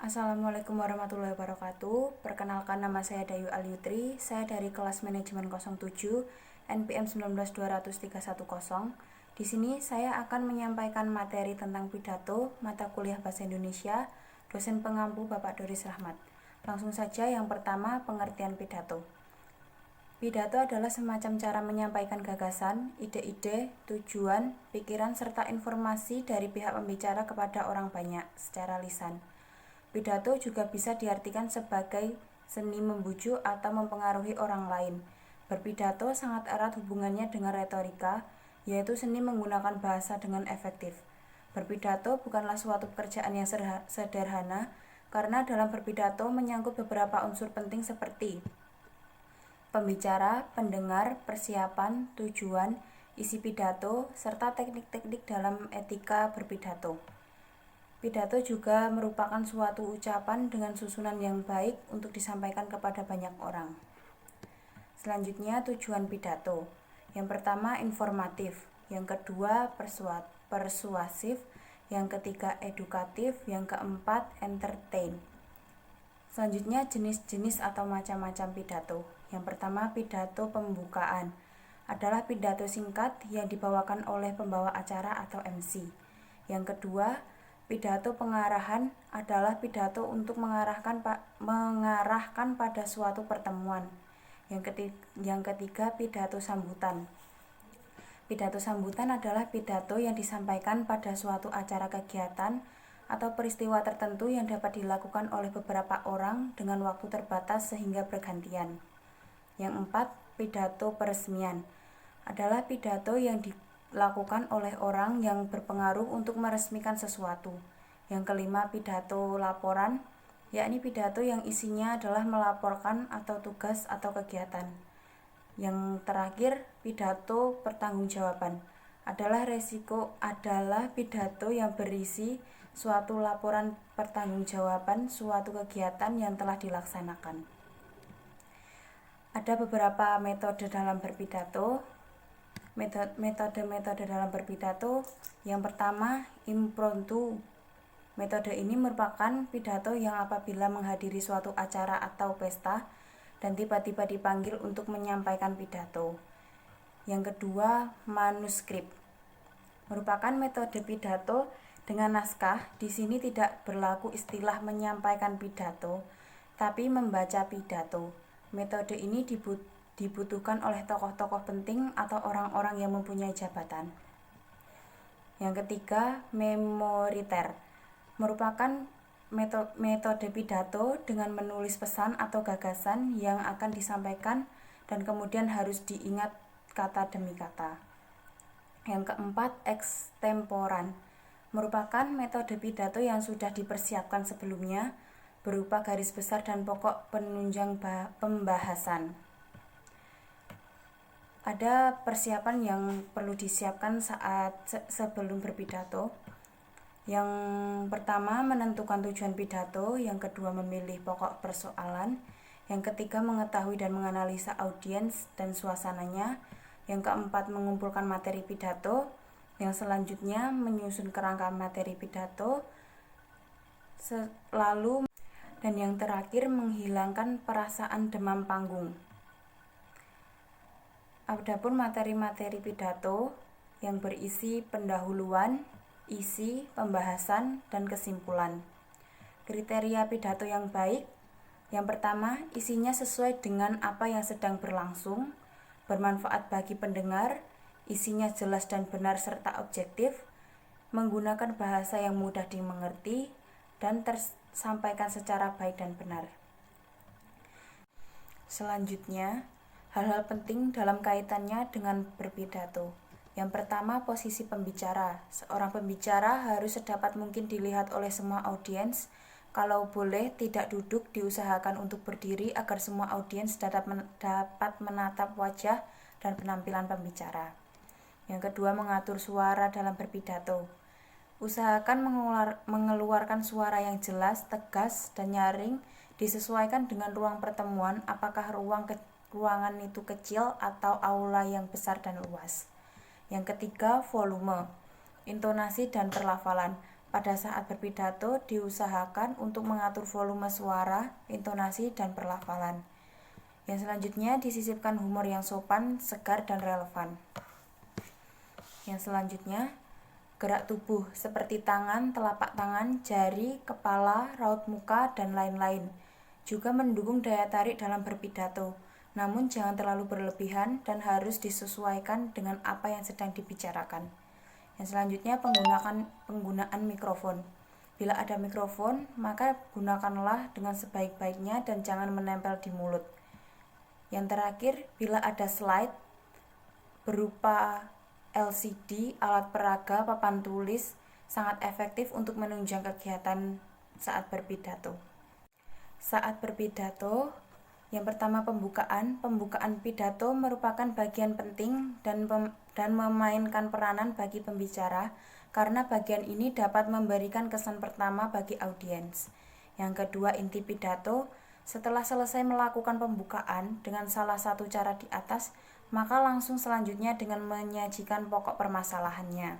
Assalamualaikum warahmatullahi wabarakatuh. Perkenalkan, nama saya Dayu Alyutri. Saya dari kelas manajemen 07 NPM 19200-310. Di sini saya akan menyampaikan materi tentang pidato mata kuliah Bahasa Indonesia, dosen pengampu Bapak Doris Rahmat. Langsung saja, yang pertama, pengertian pidato. Pidato adalah semacam cara menyampaikan gagasan, ide-ide, tujuan, pikiran, serta informasi dari pihak pembicara kepada orang banyak secara lisan. Pidato juga bisa diartikan sebagai seni membujuk atau mempengaruhi orang lain. Berpidato sangat erat hubungannya dengan retorika, yaitu seni menggunakan bahasa dengan efektif. Berpidato bukanlah suatu pekerjaan yang sederhana, karena dalam berpidato menyangkut beberapa unsur penting seperti pembicara, pendengar, persiapan, tujuan, isi pidato, serta teknik-teknik dalam etika berpidato. Pidato juga merupakan suatu ucapan dengan susunan yang baik untuk disampaikan kepada banyak orang. Selanjutnya, tujuan pidato. Yang pertama, informatif. Yang kedua, persuasif. Yang ketiga, edukatif. Yang keempat, entertain. Selanjutnya, jenis-jenis atau macam-macam pidato. Yang pertama, pidato pembukaan. Adalah pidato singkat yang dibawakan oleh pembawa acara atau MC. Yang kedua, pidato pengarahan adalah pidato untuk mengarahkan pada suatu pertemuan. Yang ketiga, pidato sambutan. Pidato sambutan adalah pidato yang disampaikan pada suatu acara kegiatan atau peristiwa tertentu yang dapat dilakukan oleh beberapa orang dengan waktu terbatas sehingga bergantian. Yang empat, pidato peresmian adalah pidato yang dilakukan oleh orang yang berpengaruh untuk meresmikan sesuatu. Yang kelima, pidato laporan, yakni pidato yang isinya adalah melaporkan atau tugas atau kegiatan. Yang terakhir, pidato pertanggungjawaban adalah pidato yang berisi suatu laporan pertanggungjawaban suatu kegiatan yang telah dilaksanakan. Ada beberapa metode dalam berpidato. Metode dalam berpidato. Yang pertama, impromptu. Metode ini merupakan pidato yang apabila menghadiri suatu acara atau pesta dan tiba-tiba dipanggil untuk menyampaikan pidato. Yang kedua, manuskrip. Merupakan metode pidato dengan naskah. Di sini tidak berlaku istilah menyampaikan pidato, tapi membaca pidato. Metode ini dibutuhkan oleh tokoh-tokoh penting atau orang-orang yang mempunyai jabatan. Yang ketiga, memoriter. Merupakan metode pidato dengan menulis pesan atau gagasan yang akan disampaikan dan kemudian harus diingat kata demi kata. Yang keempat, ekstemporan. Merupakan metode pidato yang sudah dipersiapkan sebelumnya berupa garis besar dan pokok penunjang pembahasan. Ada persiapan yang perlu disiapkan sebelum berpidato. Yang pertama, menentukan tujuan pidato. Yang kedua, memilih pokok persoalan. Yang ketiga, mengetahui dan menganalisa audiens dan suasananya. Yang keempat, mengumpulkan materi pidato. Yang selanjutnya, menyusun kerangka materi pidato. Dan yang terakhir, menghilangkan perasaan demam panggung. Adapun materi-materi pidato yang berisi pendahuluan, isi, pembahasan, dan kesimpulan. Kriteria pidato yang baik. Yang pertama, isinya sesuai dengan apa yang sedang berlangsung, bermanfaat bagi pendengar, isinya jelas dan benar serta objektif, menggunakan bahasa yang mudah dimengerti, dan tersampaikan secara baik dan benar. Selanjutnya, hal-hal penting dalam kaitannya dengan berpidato. Yang pertama, posisi pembicara. Seorang pembicara harus sedapat mungkin dilihat oleh semua audiens. Kalau boleh tidak duduk, diusahakan untuk berdiri agar semua audiens dapat menatap wajah dan penampilan pembicara. Yang kedua, mengatur suara dalam berpidato. Usahakan mengeluarkan suara yang jelas, tegas, dan nyaring, disesuaikan dengan ruang pertemuan, apakah ruangan itu kecil atau aula yang besar dan luas. Yang ketiga, volume, intonasi, dan perlafalan. Pada saat berpidato, diusahakan untuk mengatur volume suara, intonasi, dan perlafalan. Yang selanjutnya disisipkan humor yang sopan, segar, dan relevan. Yang selanjutnya, gerak tubuh seperti tangan, telapak tangan, jari, kepala, raut muka, dan lain-lain juga mendukung daya tarik dalam berpidato, namun jangan terlalu berlebihan dan harus disesuaikan dengan apa yang sedang dibicarakan. Yang selanjutnya, penggunaan mikrofon. Bila ada mikrofon, maka gunakanlah dengan sebaik-baiknya dan jangan menempel di mulut. Yang terakhir, bila ada slide berupa LCD, alat peraga, papan tulis, sangat efektif untuk menunjang kegiatan saat berpidato. Saat berpidato, yang pertama pembukaan. Pembukaan pidato merupakan bagian penting dan memainkan peranan bagi pembicara karena bagian ini dapat memberikan kesan pertama bagi audiens. Yang kedua, inti pidato. Setelah selesai melakukan pembukaan dengan salah satu cara di atas, maka langsung selanjutnya dengan menyajikan pokok permasalahannya.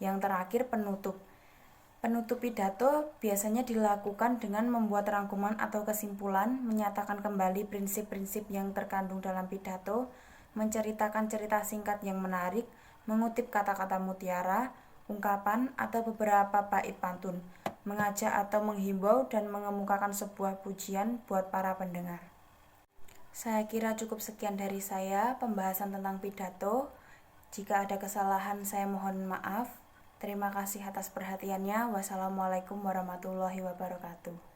Yang terakhir, penutup. Penutup pidato biasanya dilakukan dengan membuat rangkuman atau kesimpulan, menyatakan kembali prinsip-prinsip yang terkandung dalam pidato, menceritakan cerita singkat yang menarik, mengutip kata-kata mutiara, ungkapan, atau beberapa bait pantun, mengajak atau menghimbau, dan mengemukakan sebuah pujian buat para pendengar. Saya kira cukup sekian dari saya pembahasan tentang pidato. Jika ada kesalahan, saya mohon maaf. Terima kasih atas perhatiannya. Wassalamualaikum warahmatullahi wabarakatuh.